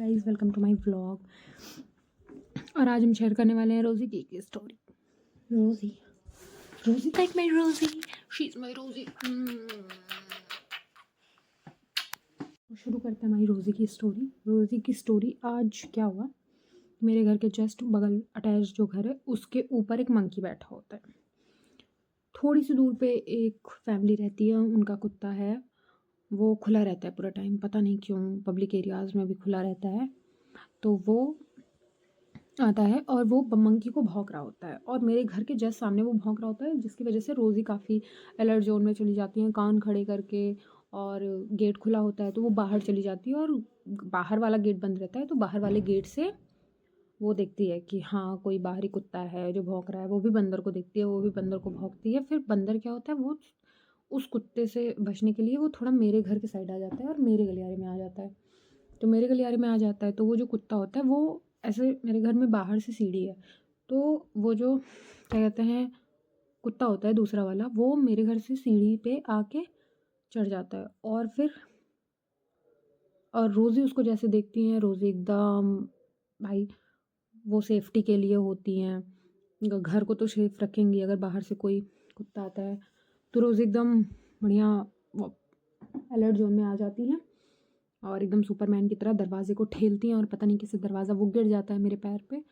Guys, welcome to my vlog. और आज हम शेयर करने वाले हैं रोज़ी की एक स्टोरी। रोज़ी रोज़ी लाइक माय रोज़ी, शी इज़ माय रोज़ी। शुरू करते हैं हमारी रोज़ी की स्टोरी। रोज़ी की स्टोरी आज क्या हुआ, मेरे घर के जस्ट बगल अटैच जो घर है उसके ऊपर एक मंकी बैठा होता है। थोड़ी सी दूर पे एक फैमिली रहती है, उनका कुत्ता है, वो खुला रहता है पूरा टाइम, पता नहीं क्यों पब्लिक एरियाज़ में भी खुला रहता है। तो वो आता है और वो मंकी को भौंक रहा होता है और मेरे घर के जस्ट सामने वो भौंक रहा होता है, जिसकी वजह से रोज़ी काफ़ी अलर्ट जोन में चली जाती हैं, कान खड़े करके। और गेट खुला होता है तो वो बाहर चली जाती है और बाहर वाला गेट बंद रहता है, तो बाहर वाले गेट से वो देखती है कि हाँ कोई बाहरी कुत्ता है जो भौंक रहा है। वो भी बंदर को देखती है, वो भी बंदर को भौंकती है। फिर बंदर क्या होता है, वो उस कुत्ते से बचने के लिए वो थोड़ा मेरे घर के साइड आ जाता है और मेरे गलियारे में आ जाता है। तो मेरे गलियारे में आ जाता है तो वो जो कुत्ता होता है वो ऐसे, मेरे घर में बाहर से सीढ़ी है, तो वो जो क्या कहते हैं कुत्ता होता है दूसरा वाला, वो मेरे घर से सीढ़ी पे आके चढ़ जाता है। और फिर और रोज़ी उसको जैसे देखती हैं, रोज़ी एकदम, भाई वो सेफ्टी के लिए होती हैं, घर को तो सेफ रखेंगी। अगर बाहर से कोई कुत्ता आता है तो रोज़ी एकदम बढ़िया अलर्ट जोन में आ जाती हैं और एकदम सुपरमैन की तरह दरवाजे को ठेलती हैं और पता नहीं कैसे दरवाज़ा वो गिर जाता है मेरे पैर पे।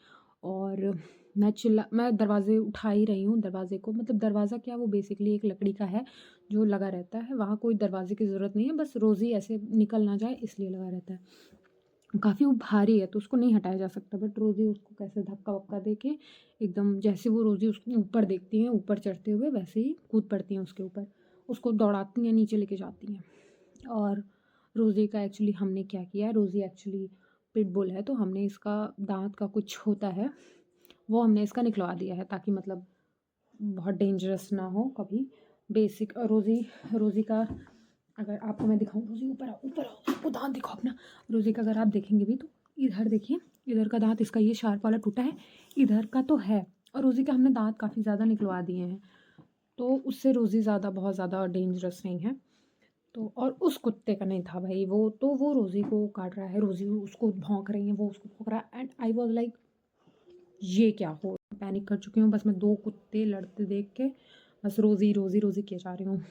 और मैं दरवाज़े उठा ही रही हूँ दरवाज़े को, मतलब दरवाज़ा क्या, वो बेसिकली एक लकड़ी का है जो लगा रहता है, वहाँ कोई दरवाजे की ज़रूरत नहीं है, बस रोज़ी ऐसे निकल ना जाए इसलिए लगा रहता है। काफ़ी वो भारी है तो उसको नहीं हटाया जा सकता, बट रोज़ी उसको कैसे धक्का वक्का दे के एकदम, जैसे वो रोज़ी उसको ऊपर देखती हैं ऊपर चढ़ते हुए, वैसे ही कूद पड़ती हैं उसके ऊपर, उसको दौड़ाती हैं, नीचे लेके जाती हैं। और रोज़ी का एक्चुअली हमने क्या किया, रोज़ी एक्चुअली पिटबुल है, तो हमने इसका दाँत का कुछ होता है वो हमने इसका निकलवा दिया है, ताकि मतलब बहुत डेंजरस ना हो कभी। बेसिक रोज़ी रोज़ी का अगर आपको मैं दिखाऊँ, रोज़ी ऊपर आओ, ऊपर आओ, वो दाँत दिखाओ अपना। रोज़ी का अगर आप देखेंगे भी तो इधर देखिए, इधर का दाँत इसका ये शार्प वाला टूटा है, इधर का तो है। और रोज़ी का हमने दाँत काफ़ी ज़्यादा निकलवा दिए हैं, तो उससे रोज़ी ज़्यादा बहुत ज़्यादा डेंजरस नहीं है। तो और उस कुत्ते का नहीं था भाई, वो तो वो रोज़ी को काट रहा है, रोज़ी उसको भौंक रही है, वो उसको भौंक रहा है। एंड आई वाज लाइक ये क्या हो, पैनिक कर चुकी हूँ। बस मैं 2 कुत्ते लड़ते देख के बस रोज़ी रोज़ी रोज़ी किए जा रही हूँ।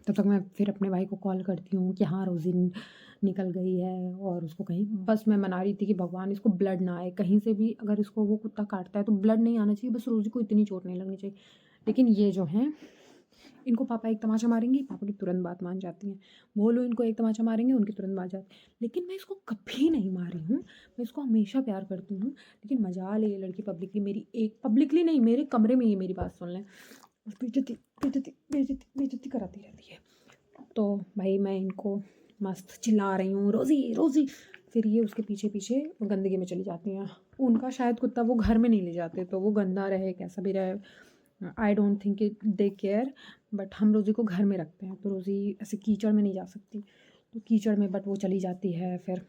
तब तक मैं फिर अपने भाई को कॉल करती हूँ कि हाँ रोज़ी निकल गई है, और उसको कहीं, बस मैं मना रही थी कि भगवान इसको ब्लड ना आए कहीं से भी, अगर इसको वो कुत्ता काटता है तो ब्लड नहीं आना चाहिए, बस रोज़ी को इतनी चोट नहीं लगनी चाहिए। लेकिन ये जो हैं, इनको पापा एक तमाचा मारेंगे, पापा की तुरंत बात मान जाती हैं। बोलो इनको एक तमाचा मारेंगे, उनकी तुरंत बात जाती है। लेकिन मैं इसको कभी नहीं मारी हूँ, मैं इसको हमेशा प्यार करती हूँ। लेकिन मजाल है ये लड़की पब्लिकली मेरी, एक पब्लिकली नहीं, मेरे कमरे में ये मेरी बात सुन लें, बेइज्जती बेइज्जती बेइज्जती बेइज्जती कराती रहती है। तो भाई मैं इनको मस्त चिल्ला रही हूँ, रोज़ी रोज़ी, फिर ये उसके पीछे पीछे गंदगी में चली जाती हैं। उनका शायद कुत्ता वो घर में नहीं ले जाते, तो वो गंदा रहे कैसा भी रहे, I don't think they care. But हम रोज़ी को घर में रखते हैं, तो रोज़ी ऐसे कीचड़ में नहीं जा सकती, तो कीचड़ में बट वो चली जाती है, फिर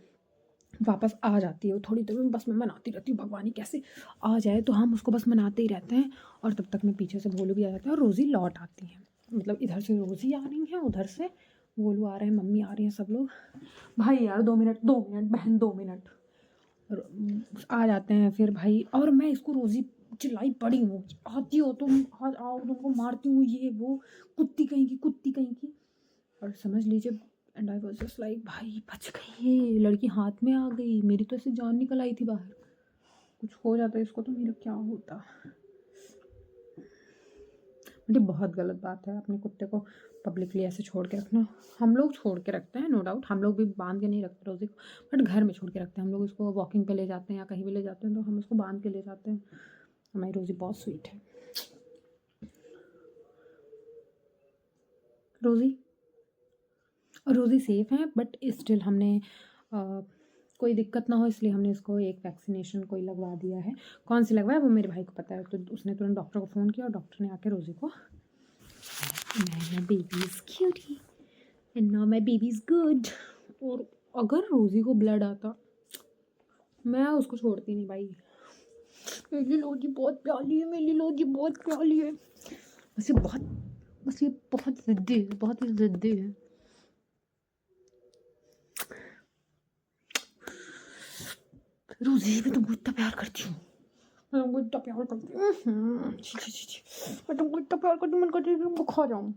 वापस आ जाती है। वो थोड़ी देर में बस मैं मनाती रहती हूँ, भगवान ही कैसे आ जाए, तो हम उसको बस मनाते ही रहते हैं। और तब तक मैं पीछे से भोलू भी आ जाता है और रोज़ी लौट आती है, मतलब इधर से रोज़ी आ रही है, उधर से भोलू आ रहे हैं, मम्मी आ रही हैं, सब लोग। भाई यार 2 मिनट 2 मिनट बहन 2 मिनट, और आ जाते हैं फिर भाई। और मैं इसको रोज़ी चिल्लाई पड़ी हूँ, आती हो तुम, आज आओ तुमको मारती हूँ, ये वो, कुत्ती कहीं की, कुत्ती कहीं की। और समझ लीजिए, and I was just like भाई बच गई, ये लड़की हाथ में आ गई, मेरी तो ऐसे जान निकल आई थी बाहर। कुछ हो जाता इसको तो मेरा क्या होता। मतलब बहुत गलत बात है अपने कुत्ते को पब्लिकली ऐसे छोड़ के रखना। हम लोग छोड़ के रखते हैं, नो डाउट, हम लोग भी बांध के नहीं रखते रोज़ी को, बट घर में छोड़ के रखते हैं हम लोग। इसको वॉकिंग पे ले जाते हैं या कहीं भी ले जाते हैं तो हम उसको बांध के ले जाते हैं। हमारी रोज़ी बहुत स्वीट है। रोज़ी और रोज़ी सेफ़ है, बट स्टिल हमने कोई दिक्कत ना हो इसलिए हमने इसको एक वैक्सीनेशन कोई लगवा दिया है। कौन सी लगवाया वो मेरे भाई को पता है, तो उसने तुरंत डॉक्टर को फ़ोन किया और डॉक्टर ने आके रोज़ी को, my baby is cutie and now my baby is good. और अगर रोज़ी को ब्लड आता, मैं उसको छोड़ती नहीं भाई। मेरी लोजी बहुत प्याली है, मेरी लोजी बहुत प्याली है, बस ये बहुत ज़िद्दी है, बहुत ही ज़िद्दी है। रोज़ी मैं तुमको इतना प्यार करती हूँ, मैं तुमको इतना प्यार करती हूँ। छी, छी, छी, छी। मैं तुमको इतना प्यार करती हूँ, मन करती है कि तुमको खा जाऊँ।